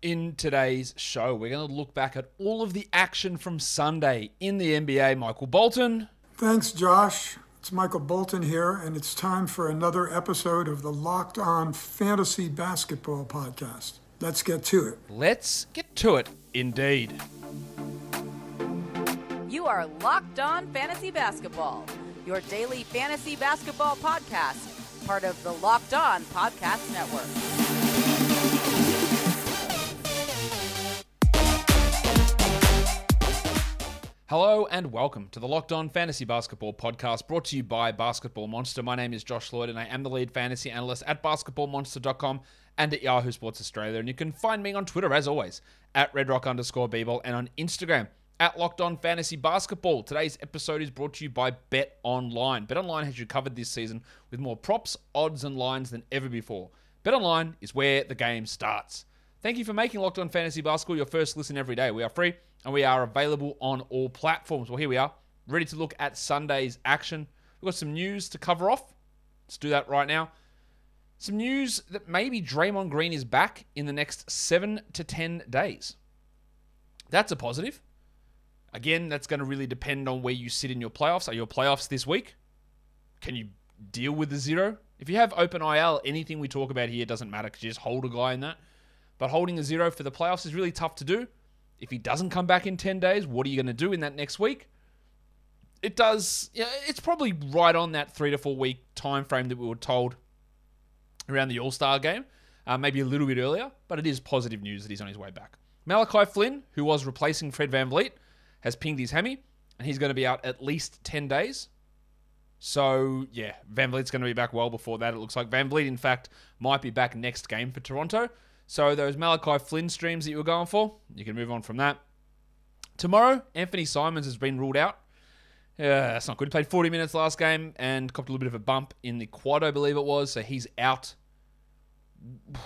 In today's show, we're going to look back at all of the action from Sunday in the NBA. Michael Bolton. Thanks, Josh. It's Michael Bolton here, and it's time for another episode of the Locked On Fantasy Basketball Podcast. Let's get to it. Let's get to it, indeed. You are Locked On Fantasy Basketball, your daily fantasy basketball podcast, part of the Locked On Podcast Network. Hello and welcome to the Locked On Fantasy Basketball Podcast, brought to you by Basketball Monster. My name is Josh Lloyd and I am the lead fantasy analyst at basketballmonster.com and at Yahoo Sports Australia. And you can find me on Twitter, as always, at redrock_bball and on Instagram at Locked On Fantasy Basketball. Today's episode is brought to you by BetOnline. BetOnline has you covered this season with more props, odds, and lines than ever before. BetOnline is where the game starts. Thank you for making Locked On Fantasy Basketball your first listen every day. We are free and we are available on all platforms. Well, here we are, ready to look at Sunday's action. We've got some news to cover off. Let's do that right now. Some news that maybe Draymond Green is back in the next 7 to 10 days. That's a positive. Again, that's going to really depend on where you sit in your playoffs. Are your playoffs this week? Can you deal with the zero? If you have open IL, anything we talk about here doesn't matter because you just hold a guy in that. But holding a zero for the playoffs is really tough to do. If he doesn't come back in 10 days, what are you going to do in that next week? It's probably right on that 3 to 4 week time frame that we were told around the All-Star game. Maybe a little bit earlier, but it is positive news that he's on his way back. Malachi Flynn, who was replacing Fred VanVleet, has pinged his hammy, and he's going to be out at least 10 days. So, yeah, VanVleet's going to be back well before that, it looks like. VanVleet, in fact, might be back next game for Toronto. So those Malachi Flynn streams that you were going for, you can move on from that. Tomorrow, Anthony Simons has been ruled out. That's not good. He played 40 minutes last game and copped a little bit of a bump in the quad, I believe it was. So he's out.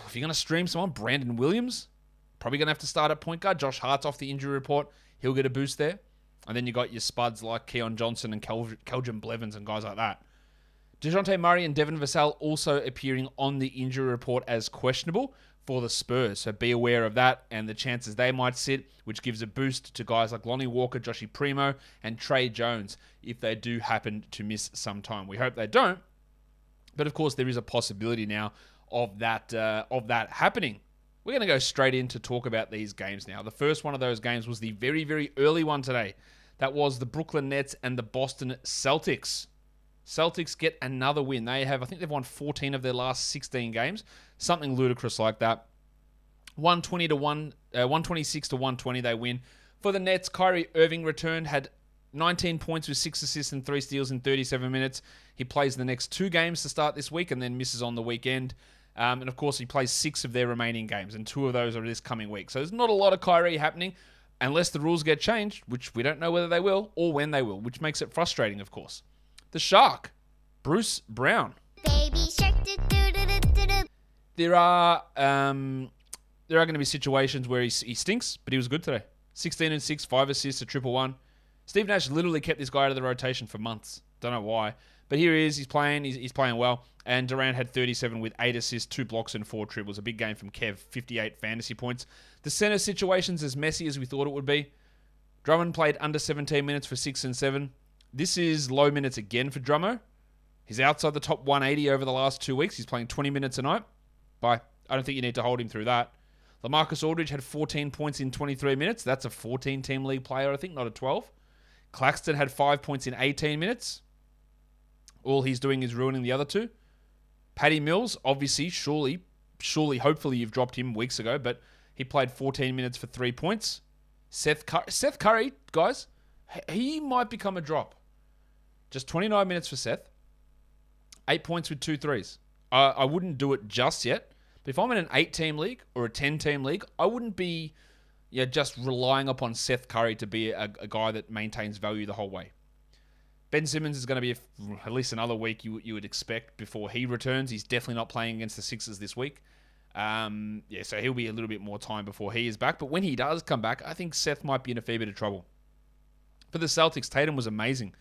If you're going to stream someone, Brandon Williams, probably going to have to start at point guard. Josh Hart's off the injury report. He'll get a boost there. And then you got your spuds like Keon Johnson and Keljin Blevins and guys like that. DeJounte Murray and Devin Vassell also appearing on the injury report as questionable for the Spurs. So be aware of that and the chances they might sit, which gives a boost to guys like Lonnie Walker, Joshie Primo, and Trey Jones if they do happen to miss some time. We hope they don't. But of course, there is a possibility now of that happening. We're going to go straight in to talk about these games now. The first one of those games was the very, very early one today. That was the Brooklyn Nets and the Boston Celtics. Celtics get another win. I think they've won 14 of their last 16 games. Something ludicrous like that. 126 to 120 they win. For the Nets, Kyrie Irving returned, had 19 points with 6 assists and 3 steals in 37 minutes. He plays the next 2 games to start this week and then misses on the weekend. And of course, he plays 6 of their remaining games, and 2 of those are this coming week. So there's not a lot of Kyrie happening unless the rules get changed, which we don't know whether they will or when they will, which makes it frustrating, of course. The Shark, Bruce Brown. Baby Shark. There are going to be situations where he stinks, but he was good today. 16 and 6, 5 assists, a triple one. Steve Nash literally kept this guy out of the rotation for months. Don't know why. But here he is. He's playing well. And Durant had 37 with 8 assists, 2 blocks, and 4 triples. A big game from Kev, 58 fantasy points. The center situation's as messy as we thought it would be. Drummond played under 17 minutes for 6 and 7. This is low minutes again for Drummo. He's outside the top 180 over the last 2 weeks. He's playing 20 minutes a night. Bye. I don't think you need to hold him through that. LaMarcus Aldridge had 14 points in 23 minutes. That's a 14-team league player, I think, not a 12. Claxton had 5 points in 18 minutes. All he's doing is ruining the other 2. Patty Mills, obviously, surely, hopefully you've dropped him weeks ago, but he played 14 minutes for 3 points. Seth Curry, guys, he might become a drop. Just 29 minutes for Seth. 8 points with 2 threes. I wouldn't do it just yet. But if I'm in an 8-team league or a 10-team league, I wouldn't be just relying upon Seth Curry to be a guy that maintains value the whole way. Ben Simmons is going to be at least another week you would expect before he returns. He's definitely not playing against the Sixers this week. So he'll be a little bit more time before he is back. But when he does come back, I think Seth might be in a fair bit of trouble. For the Celtics, Tatum was amazing.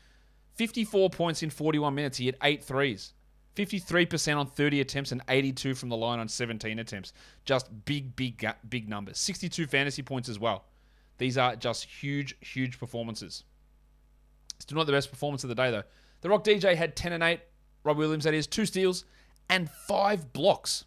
54 points in 41 minutes. He had 8 threes. 53% on 30 attempts and 82 from the line on 17 attempts. Just big numbers. 62 fantasy points as well. These are just huge performances. Still not the best performance of the day, though. The Rock DJ had 10 and 8. Rob Williams, that is, 2 steals and 5 blocks.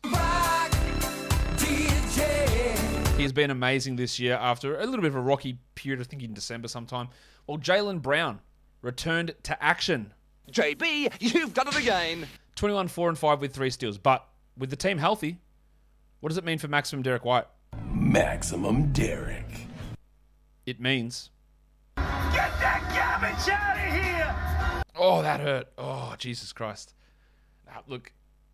He has been amazing this year after a little bit of a rocky period, I think in December sometime. Well, Jaylen Brown returned to action. JB, you've done it again. 21, 4, and 5 with 3 steals. But with the team healthy, what does it mean for Maximum Derek White? Maximum Derek. It means... Get that garbage out of here! Oh, that hurt. Oh, Jesus Christ. Look,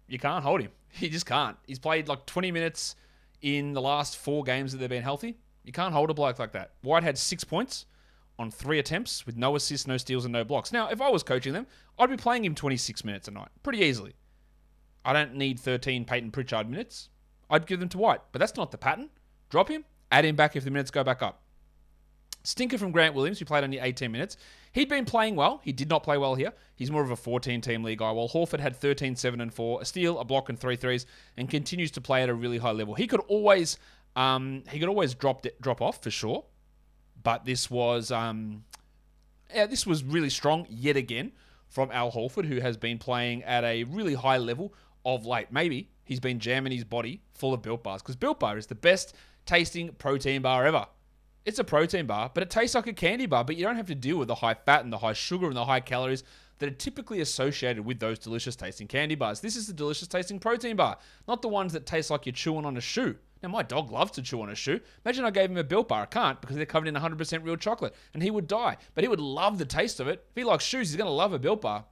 you can't hold him. You just can't. He's played like 20 minutes in the last 4 games that they've been healthy. You can't hold a bloke like that. White had 6 points on 3 attempts with no assists, no steals, and no blocks. Now, if I was coaching them, I'd be playing him 26 minutes a night pretty easily. I don't need 13 Peyton Pritchard minutes. I'd give them to White, but that's not the pattern. Drop him, add him back if the minutes go back up. Stinker from Grant Williams, who played only 18 minutes. He'd been playing well. He did not play well here. He's more of a 14-team league guy, while Horford had 13, 7, and 4, a steal, a block, and 3 threes, and continues to play at a really high level. He could always drop off for sure, but this was really strong yet again from Al Horford, who has been playing at a really high level of late. Maybe he's been jamming his body full of Built Bars, because Built Bar is the best tasting protein bar ever. It's a protein bar, but it tastes like a candy bar, but you don't have to deal with the high fat and the high sugar and the high calories that are typically associated with those delicious tasting candy bars. This is the delicious tasting protein bar, not the ones that taste like you're chewing on a shoe. Now, my dog loves to chew on a shoe. Imagine I gave him a Built Bar. I can't, because they're covered in 100% real chocolate, and he would die. But he would love the taste of it. If he likes shoes, he's going to love a Built Bar.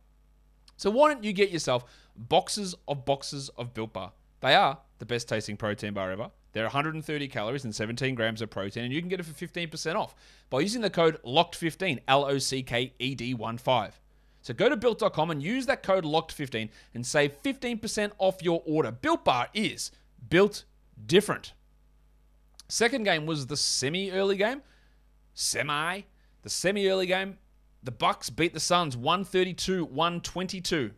So why don't you get yourself boxes of Built Bar? They are the best tasting protein bar ever. They're 130 calories and 17 grams of protein, and you can get it for 15% off by using the code LOCKED15, LOCKED15. So go to Built.com and use that code LOCKED15 and save 15% off your order. Built Bar is built different. Second game was the semi-early game. The semi-early game. The Bucks beat the Suns 132-122.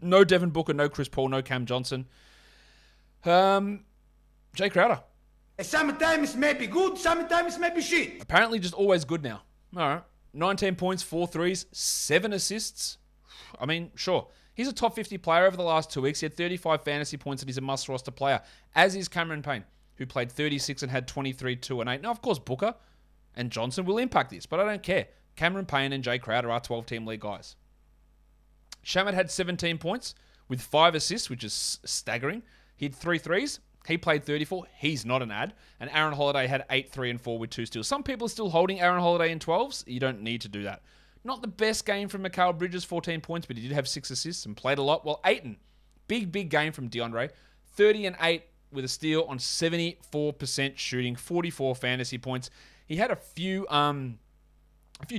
No Devin Booker, no Chris Paul, no Cam Johnson. Jay Crowder. Sometimes may be good, sometimes may be shit. Apparently just always good now. All right. 19 points, 4 threes, 7 assists. I mean, sure. He's a top 50 player over the last 2 weeks. He had 35 fantasy points and he's a must-roster player, as is Cameron Payne, who played 36 and had 23, 2, and 8. Now, of course, Booker and Johnson will impact this, but I don't care. Cameron Payne and Jay Crowder are 12-team league guys. Shamet had 17 points with 5 assists, which is staggering. He had 3 threes. He played 34. He's not an ad. And Aaron Holiday had 8, 3, and 4 with 2 steals. Some people are still holding Aaron Holiday in 12s. You don't need to do that. Not the best game from Mikal Bridges, 14 points, but he did have 6 assists and played a lot. Well, Ayton, big game from DeAndre. 30 and 8 with a steal on 74% shooting, 44 fantasy points. He had a few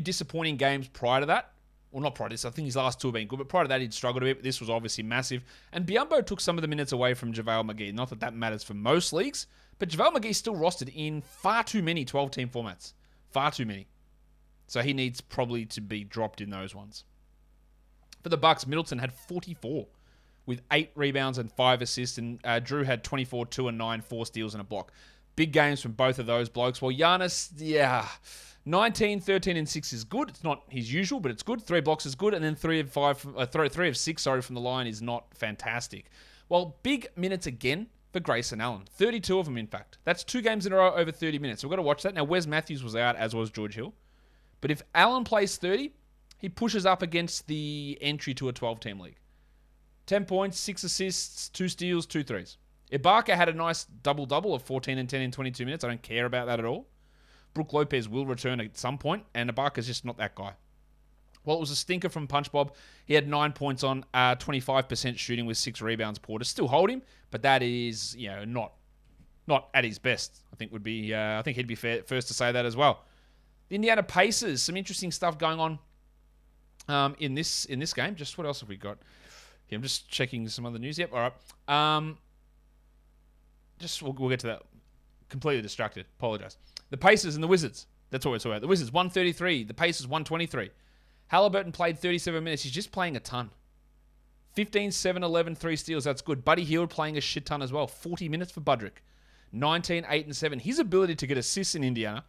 disappointing games prior to that. Well, not prior to this. I think his last 2 have been good, but prior to that, he'd struggled a bit. But this was obviously massive. And Biyombo took some of the minutes away from JaVale McGee. Not that that matters for most leagues, but JaVale McGee's still rostered in far too many 12-team formats. Far too many. So he needs probably to be dropped in those ones. For the Bucks, Middleton had 44 with 8 rebounds and 5 assists, and Drew had 24, 2, and 9, 4 steals and a block. Big games from both of those blokes. Well, Giannis, 19, 13, and 6 is good. It's not his usual, but it's good. 3 blocks is good, and then 3 of 6 from the line is not fantastic. Well, big minutes again for Grayson Allen. 32 of them, in fact. That's 2 games in a row over 30 minutes. So we've got to watch that. Now, Wes Matthews was out, as was George Hill. But if Allen plays 30, he pushes up against the entry to a 12-team league. 10 points, 6 assists, 2 steals, 2 threes. Ibaka had a nice double-double of 14 and 10 in 22 minutes. I don't care about that at all. Brook Lopez will return at some point, and Ibaka's just not that guy. Well, it was a stinker from Punch Bob. He had 9 points on 25% shooting with 6 rebounds. Porter still hold him, but that is, not at his best. I think he'd be first to say that as well. The Indiana Pacers, some interesting stuff going on in this game. Just what else have we got? Here, I'm just checking some other news. Yep, all right. We'll get to that. Completely distracted. Apologize. The Pacers and the Wizards. That's what we're talking about. The Wizards, 133. The Pacers, 123. Halliburton played 37 minutes. He's just playing a ton. 15, 7, 11, 3 steals. That's good. Buddy Hield playing a shit ton as well. 40 minutes for Budrick. 19, 8, and 7. His ability to get assists in Indiana,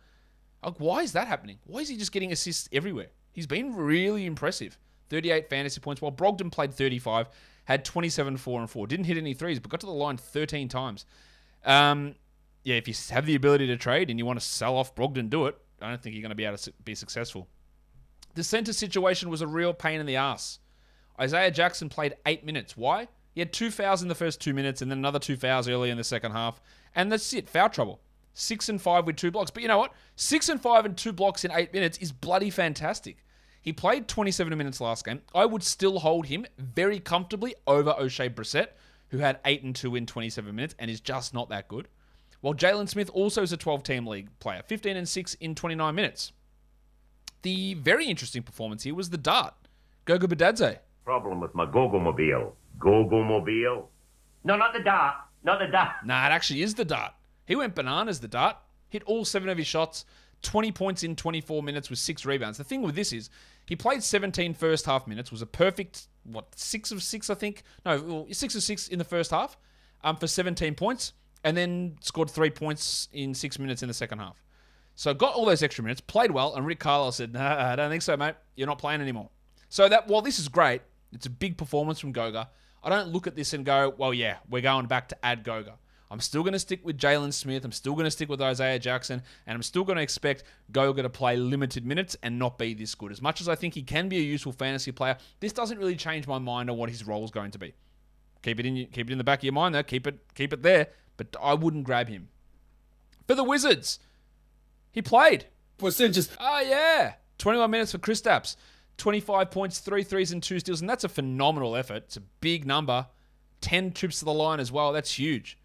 like, why is that happening? Why is he just getting assists everywhere? He's been really impressive. 38 fantasy points, while Brogdon played 35, had 27, 4, and 4. Didn't hit any threes, but got to the line 13 times. If you have the ability to trade and you want to sell off Brogdon, do it. I don't think you're going to be able to be successful. The center situation was a real pain in the ass. Isaiah Jackson played 8 minutes. Why? He had 2 fouls in the first 2 minutes and then another 2 fouls early in the second half. And that's it. Foul trouble. 6 and 5 with 2 blocks. But you know what? 6 and 5 and 2 blocks in 8 minutes is bloody fantastic. He played 27 minutes last game. I would still hold him very comfortably over O'Shea Brissett, who had 8 and 2 in 27 minutes and is just not that good. While Jalen Smith also is a 12-team league player. 15 and 6 in 29 minutes. The very interesting performance here was the dart. Goga Bitadze. Problem with my Gogo-mobile. Gogo-mobile? No, not the dart. Not the dart. Nah, it actually is the dart. He went bananas, the dart. Hit all 7 of his shots. 20 points in 24 minutes with 6 rebounds. The thing with this is, he played 17 first half minutes. Was a perfect, 6 of 6, I think? No, 6 of 6 in the first half for 17 points. And then scored 3 points in 6 minutes in the second half. So got all those extra minutes, played well, and Rick Carlisle said, nah, I don't think so, mate. You're not playing anymore. So that while this is great, it's a big performance from Goga. I don't look at this and go, well, yeah, we're going back to add Goga. I'm still going to stick with Jalen Smith. I'm still going to stick with Isaiah Jackson. And I'm still going to expect Goga to play limited minutes and not be this good. As much as I think he can be a useful fantasy player, this doesn't really change my mind on what his role is going to be. Keep it in the back of your mind, though. Keep it there. But I wouldn't grab him. For the Wizards, he played. Percentages. Oh, yeah. 21 minutes for Kristaps. 25 points, 3 threes, and 2 steals. And that's a phenomenal effort. It's a big number. 10 trips to the line as well. That's huge.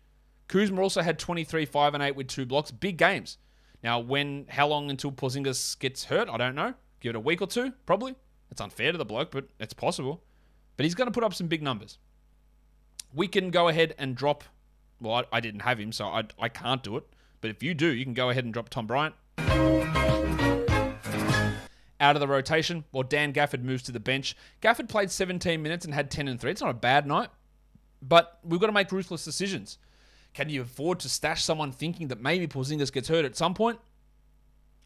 Kuzma also had 23, 5, and 8 with 2 blocks. Big games. Now, how long until Porzingis gets hurt? I don't know. Give it a week or 2, probably. It's unfair to the bloke, but it's possible. But he's going to put up some big numbers. We can go ahead and drop... Well, I didn't have him, so I can't do it. But if you do, you can go ahead and drop Tom Bryant. Out of the rotation, while Dan Gafford moves to the bench. Gafford played 17 minutes and had 10 and 3. It's not a bad night. But we've got to make ruthless decisions. Can you afford to stash someone thinking that maybe Porzingis gets hurt at some point?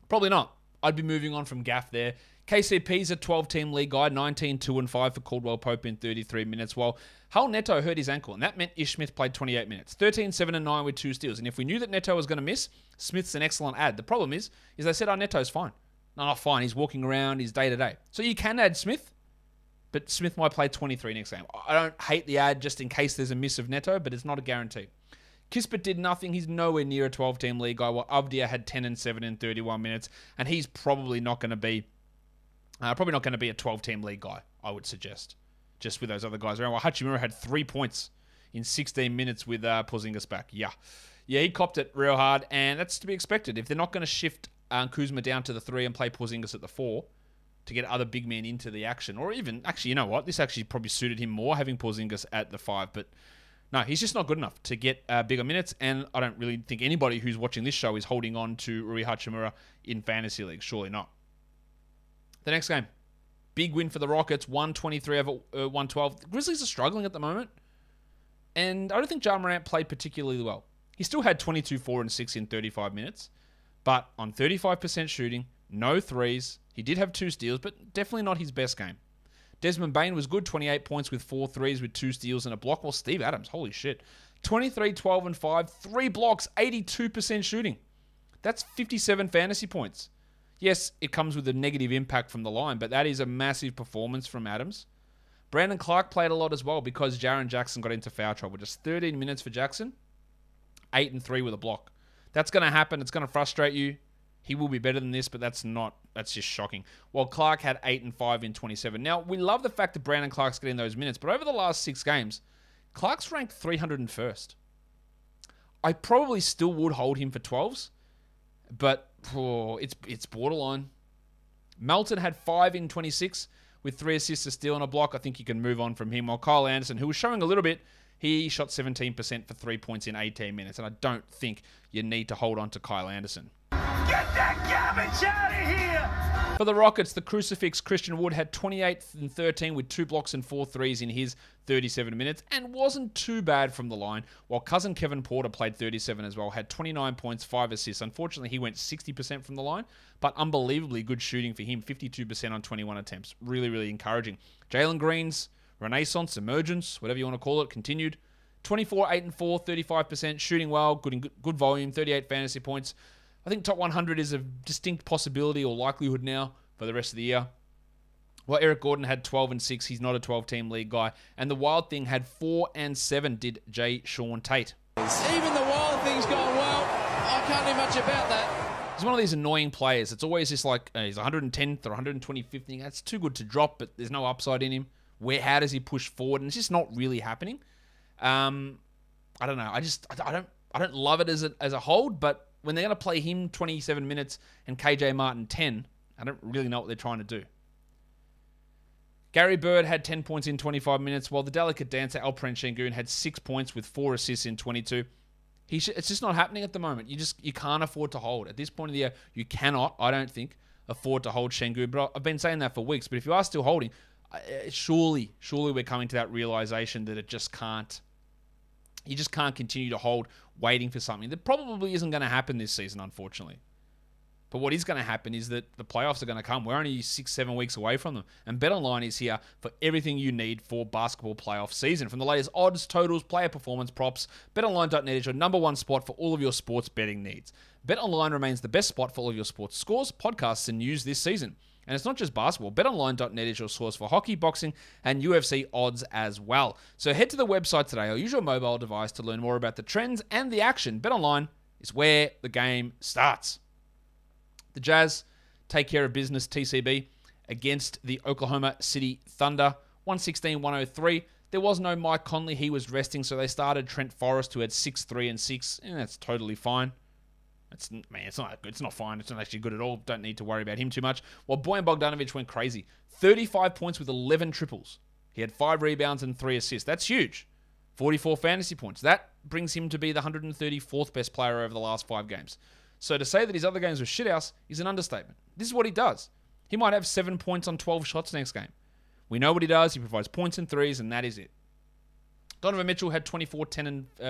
Probably not. I'd be moving on from Gaff there. KCP's a 12-team league guy, 19, 2, and 5 for Caldwell Pope in 33 minutes, while Hull Neto hurt his ankle, and that meant Ish Smith played 28 minutes. 13, 7, and 9 with 2 steals. And if we knew that Neto was going to miss, Smith's an excellent add. The problem is they said, Neto's fine. No, not fine. He's walking around. He's day-to-day. So you can add Smith, but Smith might play 23 next game. I don't hate the ad just in case there's a miss of Neto, but it's not a guarantee. Kispert did nothing. He's nowhere near a 12-team league guy, while Avdia had 10 and 7 in 31 minutes, and he's probably not going to be a 12-team league guy, I would suggest, just with those other guys around. Well, Hachimura had 3 points in 16 minutes with Porzingis back. Yeah, he copped it real hard, and that's to be expected. If they're not going to shift Kuzma down to the 3 and play Porzingis at the 4 to get other big men into the action, or even, actually, you know what? This actually probably suited him more, having Porzingis at the 5, but no, he's just not good enough to get bigger minutes, and I don't really think anybody who's watching this show is holding on to Rui Hachimura in fantasy leagues. Surely not. The next game, big win for the Rockets, 123 over 112. The Grizzlies are struggling at the moment, and I don't think Ja Morant played particularly well. He still had 22, 4, and 6 in 35 minutes, but on 35% shooting, no threes. He did have 2 steals, but definitely not his best game. Desmond Bain was good, 28 points with 4 threes with 2 steals and a block. Well, Steve Adams, holy shit. 23, 12, and 5, 3 blocks, 82% shooting. That's 57 fantasy points. Yes, it comes with a negative impact from the line, but that is a massive performance from Adams. Brandon Clark played a lot as well because Jaren Jackson got into foul trouble. Just 13 minutes for Jackson, 8 and 3 with a block. That's going to happen. It's going to frustrate you. He will be better than this, but that's just shocking. While Clark had 8 and 5 in 27. Now, we love the fact that Brandon Clark's getting those minutes, but over the last 6 games, Clark's ranked 301st. I probably still would hold him for 12s, but it's borderline. Melton had 5 in 26 with 3 assists, a steal, and a block. I think you can move on from him. While Kyle Anderson, who was showing a little bit, he shot 17% for 3 points in 18 minutes, and I don't think you need to hold on to Kyle Anderson. Get that garbage out of here! For the Rockets, the crucifix Christian Wood had 28 and 13 with 2 blocks and 4 threes in his 37 minutes and wasn't too bad from the line, while cousin Kevin Porter played 37 as well, had 29 points, 5 assists. Unfortunately, he went 60% from the line, but unbelievably good shooting for him, 52% on 21 attempts. Really, really encouraging. Jalen Green's renaissance, emergence, whatever you want to call it, continued. 24, 8 and 4, 35%, shooting well, good volume, 38 fantasy points. I think top 100 is a distinct possibility or likelihood now for the rest of the year. Well, Eric Gordon had 12 and 6. He's not a 12-team league guy. And the Wild Thing had 4 and 7, did Jay Sean Tate. Even the Wild Thing's gone well. I can't do much about that. He's one of these annoying players. It's always just like, he's 110th or 125th. That's too good to drop, but there's no upside in him. How does he push forward? And it's just not really happening. I don't know. I don't love it as a hold, but when they're going to play him 27 minutes and KJ Martin 10, I don't really know what they're trying to do. Gary Bird had 10 points in 25 minutes, while the delicate dancer Alperen Şengün had 6 points with 4 assists in 22. It's just not happening at the moment. You can't afford to hold. At this point of the year, you cannot, I don't think, afford to hold Şengün. But I've been saying that for weeks. But if you are still holding, surely we're coming to that realization that it just can't. You just can't continue to hold waiting for something that probably isn't going to happen this season, unfortunately. But what is going to happen is that the playoffs are going to come. We're only 6-7 weeks away from them. And BetOnline is here for everything you need for basketball playoff season. From the latest odds, totals, player performance, props, BetOnline.net is your number one spot for all of your sports betting needs. BetOnline remains the best spot for all of your sports scores, podcasts, and news this season. And it's not just basketball. BetOnline.net is your source for hockey, boxing, and UFC odds as well. So head to the website today or use your mobile device to learn more about the trends and the action. BetOnline is where the game starts. The Jazz take care of business, TCB, against the Oklahoma City Thunder, 116-103. There was no Mike Conley. He was resting, so they started Trent Forrest, who had 6-3 and 6, and that's totally fine. It's not good. It's not fine. It's not actually good at all. Don't need to worry about him too much. While Bojan Bogdanovic went crazy. 35 points with 11 triples. He had 5 rebounds and 3 assists. That's huge. 44 fantasy points. That brings him to be the 134th best player over the last 5 games. So to say that his other games were shithouse is an understatement. This is what he does. He might have 7 points on 12 shots next game. We know what he does. He provides points and threes, and that is it. Donovan Mitchell had 24,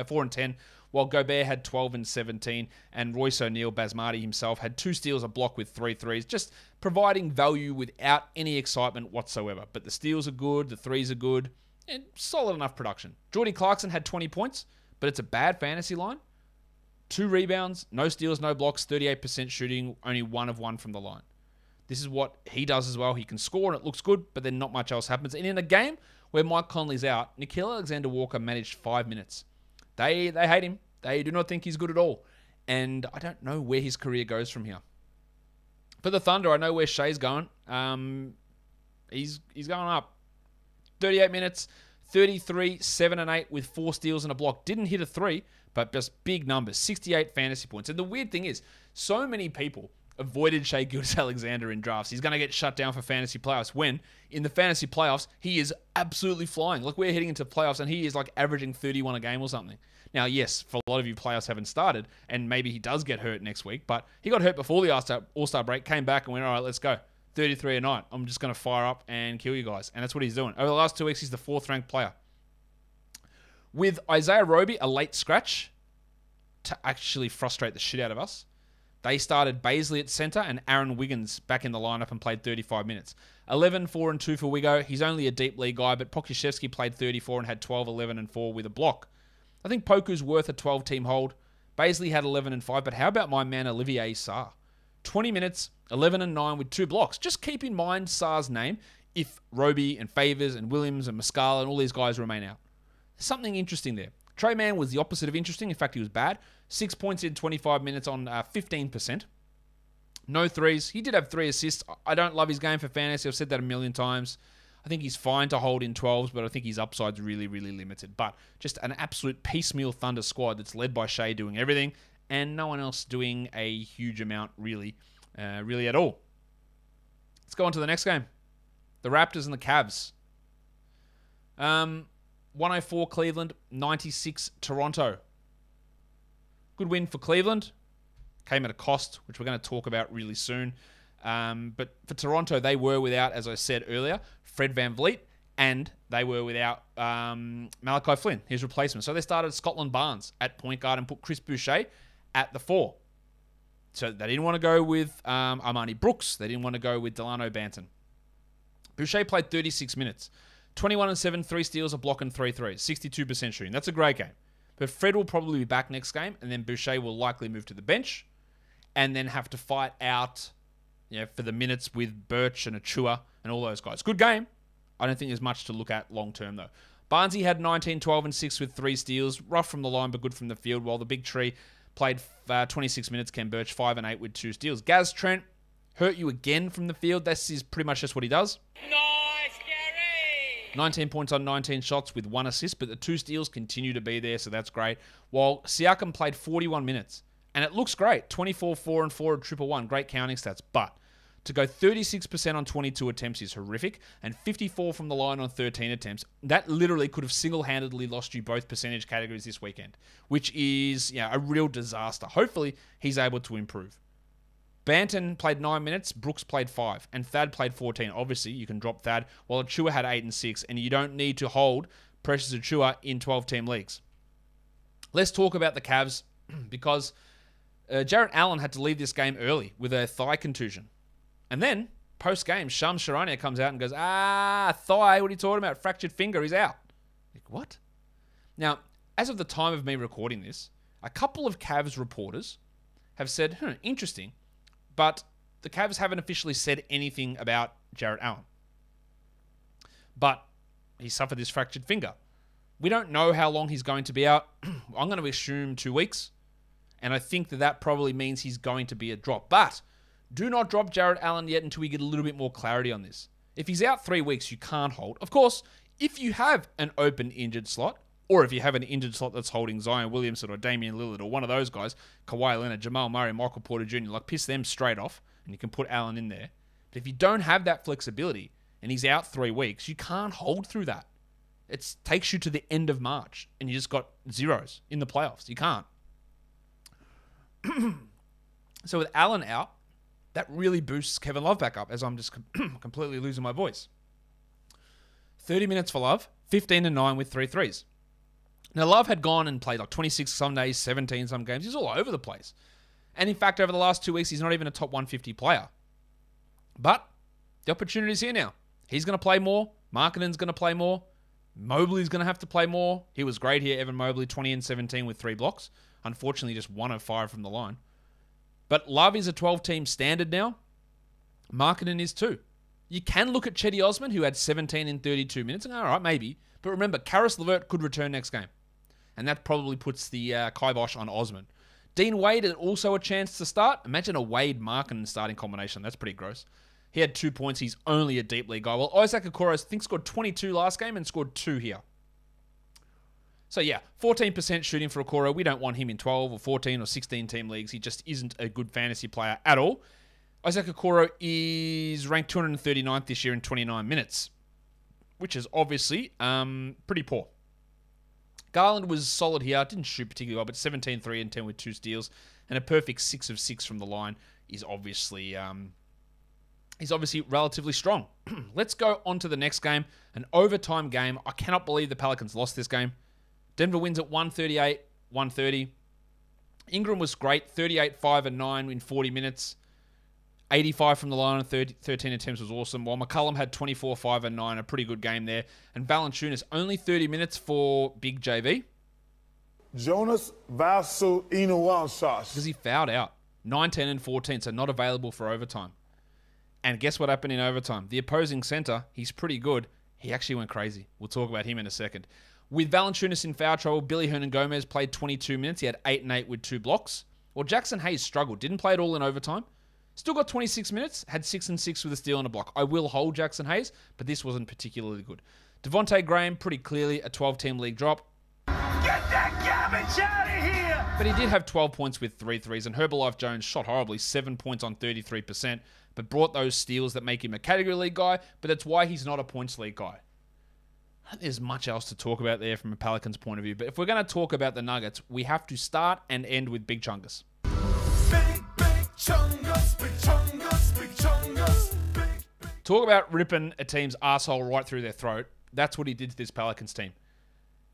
4 and 10, while Gobert had 12 and 17, and Royce O'Neal, Basmati himself, had 2 steals, a block with 3 threes, just providing value without any excitement whatsoever. But the steals are good, the threes are good, and solid enough production. Jordy Clarkson had 20 points, but it's a bad fantasy line. 2 rebounds, no steals, no blocks, 38% shooting, only 1 of 1 from the line. This is what he does as well. He can score and it looks good, but then not much else happens. And in a game where Mike Conley's out, Nickeil Alexander-Walker managed 5 minutes. They hate him. They do not think he's good at all. And I don't know where his career goes from here. For the Thunder, I know where Shea's going. He's going up. 38 minutes, 33, 7 and 8 with 4 steals and a block. Didn't hit a 3, but just big numbers. 68 fantasy points. And the weird thing is, so many people avoided Shai Gilgeous-Alexander in drafts. He's going to get shut down for fantasy playoffs when, in the fantasy playoffs, he is absolutely flying. Like, we're heading into playoffs and he is like averaging 31 a game or something. Now, yes, for a lot of you, playoffs haven't started and maybe he does get hurt next week, but he got hurt before the All-Star break, came back and went, all right, let's go. 33 a night. I'm just going to fire up and kill you guys. And that's what he's doing. Over the last 2 weeks, he's the 4th ranked player. With Isaiah Roby, a late scratch to actually frustrate the shit out of us, they started Baisley at center and Aaron Wiggins back in the lineup and played 35 minutes. 11, 4 and 2 for Wiggo. He's only a deep league guy, but Pokusevski played 34 and had 12, 11 and 4 with a block. I think Poku's worth a 12-team hold. Baisley had 11 and 5, but how about my man Olivier Sarr? 20 minutes, 11 and 9 with 2 blocks. Just keep in mind Sarr's name if Roby and Favors and Williams and Muscala and all these guys remain out. There's something interesting there. Trey Mann was the opposite of interesting. In fact, he was bad. 6 points in 25 minutes on 15%. No threes. He did have 3 assists. I don't love his game for fantasy. I've said that a million times. I think he's fine to hold in 12s, but I think his upside's really, really limited. But just an absolute piecemeal Thunder squad that's led by Shai doing everything and no one else doing a huge amount really at all. Let's go on to the next game. The Raptors and the Cavs. 104 Cleveland, 96 Toronto. Good win for Cleveland. Came at a cost, which we're going to talk about really soon. But for Toronto, they were without, as I said earlier, Fred VanVleet, and they were without Malachi Flynn, his replacement. So they started Scotland Barnes at point guard and put Chris Boucher at the 4. So they didn't want to go with Armani Brooks. They didn't want to go with Delano Banton. Boucher played 36 minutes. 21 and 7, 3 steals, a block, and 3 threes. 62% shooting. That's a great game. But Fred will probably be back next game, and then Boucher will likely move to the bench and then have to fight out for the minutes with Birch and Achua and all those guys. Good game. I don't think there's much to look at long term, though. Barnesy had 19, 12, and 6 with 3 steals. Rough from the line, but good from the field, while the big tree played 26 minutes. Ken Birch, 5 and 8 with 2 steals. Gaz Trent hurt you again from the field. This is pretty much just what he does. Nice, Gary! 19 points on 19 shots with 1 assist, but the 2 steals continue to be there, so that's great. While Siakam played 41 minutes, and it looks great. 24, 4, and 4 at 111. Great counting stats, but to go 36% on 22 attempts is horrific, and 54 from the line on 13 attempts. That literally could have single-handedly lost you both percentage categories this weekend, which is a real disaster. Hopefully, he's able to improve. Banton played 9 minutes, Brooks played 5, and Thad played 14. Obviously, you can drop Thad, while Achua had 8 and 6, and you don't need to hold Precious Achua in 12-team leagues. Let's talk about the Cavs, because Jarrett Allen had to leave this game early with a thigh contusion. And then, post-game, Shams Charania comes out and goes, thigh, what are you talking about? Fractured finger, he's out. Like, what? Now, as of the time of me recording this, a couple of Cavs reporters have said, interesting, but the Cavs haven't officially said anything about Jarrett Allen. But he suffered this fractured finger. We don't know how long he's going to be out. I'm going to assume 2 weeks. And I think that probably means he's going to be a drop. But do not drop Jarrett Allen yet until we get a little bit more clarity on this. If he's out 3 weeks, you can't hold. Of course, if you have an open injured slot, or if you have an injured slot that's holding Zion Williamson or Damian Lillard or one of those guys, Kawhi Leonard, Jamal Murray, Michael Porter Jr., piss them straight off and you can put Allen in there. But if you don't have that flexibility and he's out 3 weeks, you can't hold through that. It takes you to the end of March and you just got zeros in the playoffs. You can't. So with Allen out, that really boosts Kevin Love back up as I'm just completely losing my voice. 30 minutes for Love, 15 and 9 with 3 threes. Now, Love had gone and played 26 some days, 17 some games. He's all over the place. And in fact, over the last 2 weeks, he's not even a top 150 player. But the opportunity's here now. He's going to play more. Markkanen's going to play more. Mobley's going to have to play more. He was great here, Evan Mobley, 20 and 17 with 3 blocks. Unfortunately, just 1 of 5 from the line. But Love is a 12-team standard now. Markkanen is too. You can look at Chetty Osman, who had 17 in 32 minutes. And all right, maybe. But remember, Karis LeVert could return next game. And that probably puts the kibosh on Osman. Dean Wade had also a chance to start. Imagine a Wade-Markkanen starting combination. That's pretty gross. He had 2 points. He's only a deep league guy. Well, Isaac Okoro, I think, scored 22 last game and scored 2 here. So yeah, 14% shooting for Okoro. We don't want him in 12 or 14 or 16 team leagues. He just isn't a good fantasy player at all. Isaac Okoro is ranked 239th this year in 29 minutes, which is obviously pretty poor. Garland was solid here. Didn't shoot particularly well, but 17, 3, and 10 with 2 steals. And a perfect 6 of 6 from the line is obviously relatively strong. Let's go on to the next game, an overtime game. I cannot believe the Pelicans lost this game. Denver wins at 138-130. Ingram was great, 38, 5, and 9 in 40 minutes. 85 from the line on 13 attempts was awesome, while McCollum had 24, 5, and 9, a pretty good game there. And Valanciunas, only 30 minutes for Big JV. Jonas Valanciunas. Because he fouled out. 19 and 14, so not available for overtime. And guess what happened in overtime? The opposing center, he's pretty good. He actually went crazy. We'll talk about him in a second. With Valanciunas in foul trouble, Billy Hernan-Gomez played 22 minutes. He had 8 and 8 with 2 blocks. Well, Jackson Hayes struggled. Didn't play at all in overtime. Still got 26 minutes. Had 6 and 6 with a steal and a block. I will hold Jackson Hayes, but this wasn't particularly good. Devontae Graham, pretty clearly a 12-team league drop. Get that garbage out of here! But he did have 12 points with 3 threes, and Herbalife Jones shot horribly, 7 points on 33%, but brought those steals that make him a category league guy, but that's why he's not a points league guy. I don't think there's much else to talk about there from a Pelicans point of view, but if we're going to talk about the Nuggets, we have to start and end with Big Chungus. Big Talk about ripping a team's asshole right through their throat. That's what he did to this Pelicans team.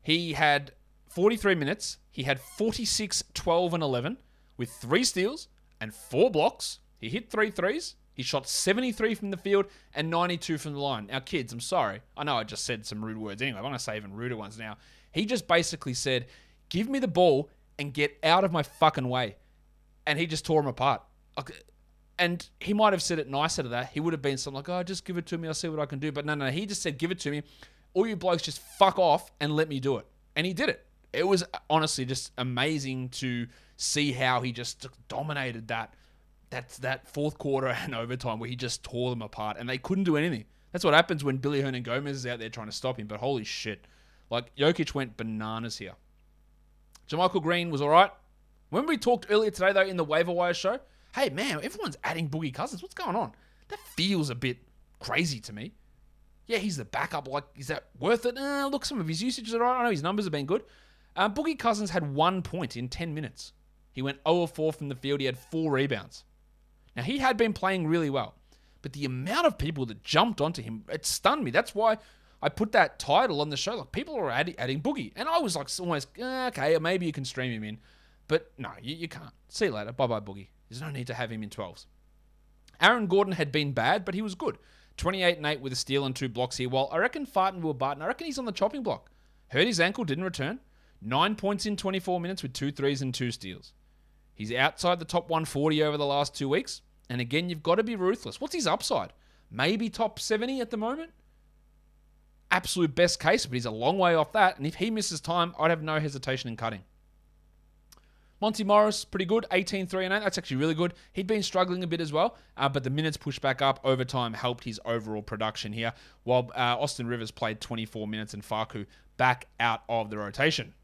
He had 43 minutes. He had 46, 12, and 11 with 3 steals and 4 blocks. He hit 3 threes. He shot 73 from the field and 92 from the line. Now, kids, I'm sorry. I know I just said some rude words anyway. I'm going to say even ruder ones now. He just basically said, give me the ball and get out of my fucking way. And he just tore him apart. And he might have said it nicer to that. He would have been something like, oh, just give it to me. I'll see what I can do. But no. He just said, give it to me. All you blokes just fuck off and let me do it. And he did it. It was honestly just amazing to see how he just dominated that fourth quarter and overtime where he just tore them apart and they couldn't do anything. That's what happens when Billy Hernangomez is out there trying to stop him. But holy shit. Like, Jokic went bananas here. JaMychal Green was all right. When we talked earlier today, though, in the waiver wire show, hey, man, everyone's adding Boogie Cousins. What's going on? That feels a bit crazy to me. Yeah, he's the backup. Like, is that worth it? Look, some of his usage is all right. I know his numbers have been good. Boogie Cousins had 1 point in 10 minutes. He went 0 of 4 from the field. He had 4 rebounds. Now, he had been playing really well. But the amount of people that jumped onto him, it stunned me. That's why I put that title on the show. Like, people are adding Boogie. And I was like, almost, okay, maybe you can stream him in. But no, you can't. See you later. Bye-bye, Boogie. There's no need to have him in 12s. Aaron Gordon had been bad, but he was good. 28 and 8 with a steal and 2 blocks here. While I reckon Will Barton, I reckon he's on the chopping block. Hurt his ankle, didn't return. 9 points in 24 minutes with 2 threes and 2 steals. He's outside the top 140 over the last 2 weeks. And again, you've got to be ruthless. What's his upside? Maybe top 70 at the moment? Absolute best case, but he's a long way off that. And if he misses time, I'd have no hesitation in cutting. Monty Morris, pretty good, 18, 3 and 8. That's actually really good. He'd been struggling a bit as well, but the minutes pushed back up. Overtime helped his overall production here, while Austin Rivers played 24 minutes and Facu back out of the rotation.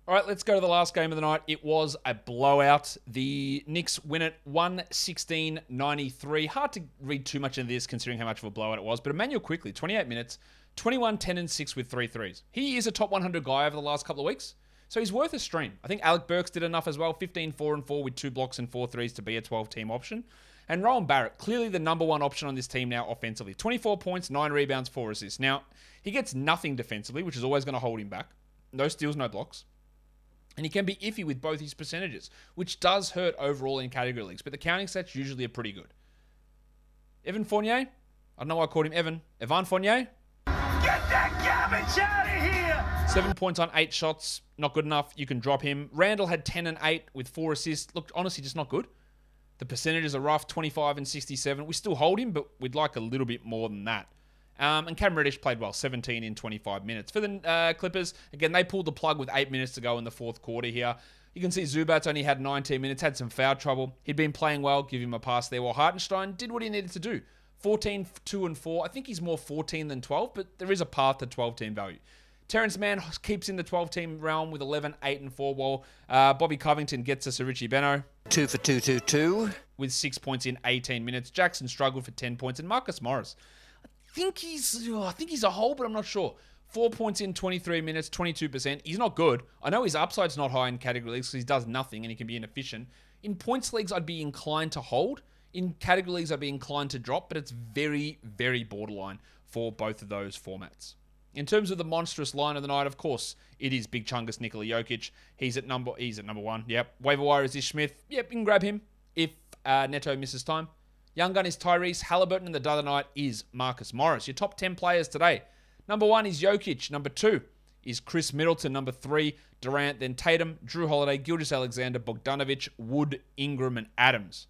All right, let's go to the last game of the night. It was a blowout. The Knicks win it 116-93. Hard to read too much into this considering how much of a blowout it was, but Emmanuel Quickley, 28 minutes, 21, 10, and 6 with 3 threes. He is a top 100 guy over the last couple of weeks, so he's worth a stream. I think Alec Burks did enough as well, 15, 4, and 4 with 2 blocks and 4 threes to be a 12-team option. And Rowan Barrett, clearly the number 1 option on this team now offensively. 24 points, 9 rebounds, 4 assists. Now, he gets nothing defensively, which is always going to hold him back. No steals, no blocks. And he can be iffy with both his percentages, which does hurt overall in category leagues, but the counting stats usually are pretty good. Evan Fournier, I don't know why I called him Evan. Evan Fournier. Get that garbage out of here! 7 points on 8 shots, not good enough. You can drop him. Randall had 10 and 8 with 4 assists. Look, honestly, just not good. The percentages are rough, 25 and 67. We still hold him, but we'd like a little bit more than that. And Cam Reddish played well, 17 in 25 minutes. For the Clippers, again, they pulled the plug with 8 minutes to go in the fourth quarter here. You can see Zubats only had 19 minutes, had some foul trouble. He'd been playing well, give him a pass there, while Hartenstein did what he needed to do. 14, 2, and 4. I think he's more 14 than 12, but there is a path to 12-team value. Terrence Mann keeps in the 12-team realm with 11, 8, and 4, while Bobby Covington gets us a Richie Beno. 2 for 2, 2, 2. With 6 points in 18 minutes. Jackson struggled for 10 points, and Marcus Morris. I think he's a hole, but I'm not sure. 4 points in 23 minutes, 22%. He's not good. I know his upside's not high in category leagues because he does nothing and he can be inefficient. In points leagues, I'd be inclined to hold. In category leagues, I'd be inclined to drop, but it's very, very borderline for both of those formats. In terms of the monstrous line of the night, of course, it is Big Chungus Nikola Jokic. He's at number 1. Yep. Waiver wire is Ish Smith. Yep, you can grab him if Neto misses time. Young gun is Tyrese Halliburton, and the other night is Marcus Morris. Your top 10 players today. Number 1 is Jokic. Number 2 is Chris Middleton. Number 3, Durant. Then Tatum, Drew Holiday, Gilgeous-Alexander, Bogdanovic, Wood, Ingram, and Adams.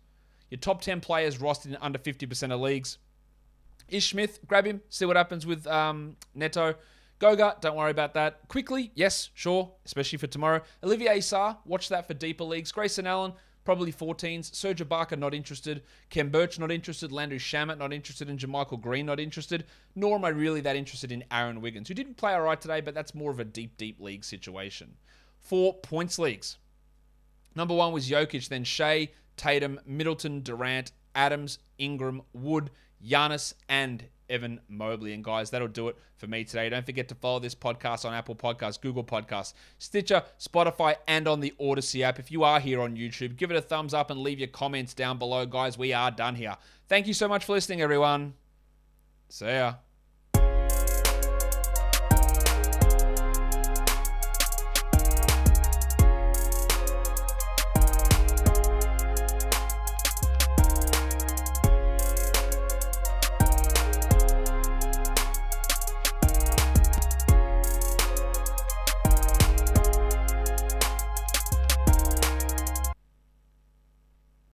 Your top 10 players rostered in under 50% of leagues. Ish Smith, grab him. See what happens with Neto. Goga, don't worry about that. Quickly, yes, sure, especially for tomorrow. Olivier Sarr, watch that for deeper leagues. Grayson Allen, probably 14s. Serge Ibaka, not interested. Kem Birch, not interested. Landry Shamet, not interested. And JaMychal Green, not interested. Nor am I really that interested in Aaron Wiggins, who didn't play all right today, but that's more of a deep, deep league situation. 4 points leagues. Number 1 was Jokic, then Shea, Tatum, Middleton, Durant, Adams, Ingram, Wood, Giannis, and Evan Mobley. And guys, that'll do it for me today. Don't forget to follow this podcast on Apple Podcasts, Google Podcasts, Stitcher, Spotify, and on the Odyssey app. If you are here on YouTube, give it a thumbs up and leave your comments down below. Guys, we are done here. Thank you so much for listening, everyone. See ya.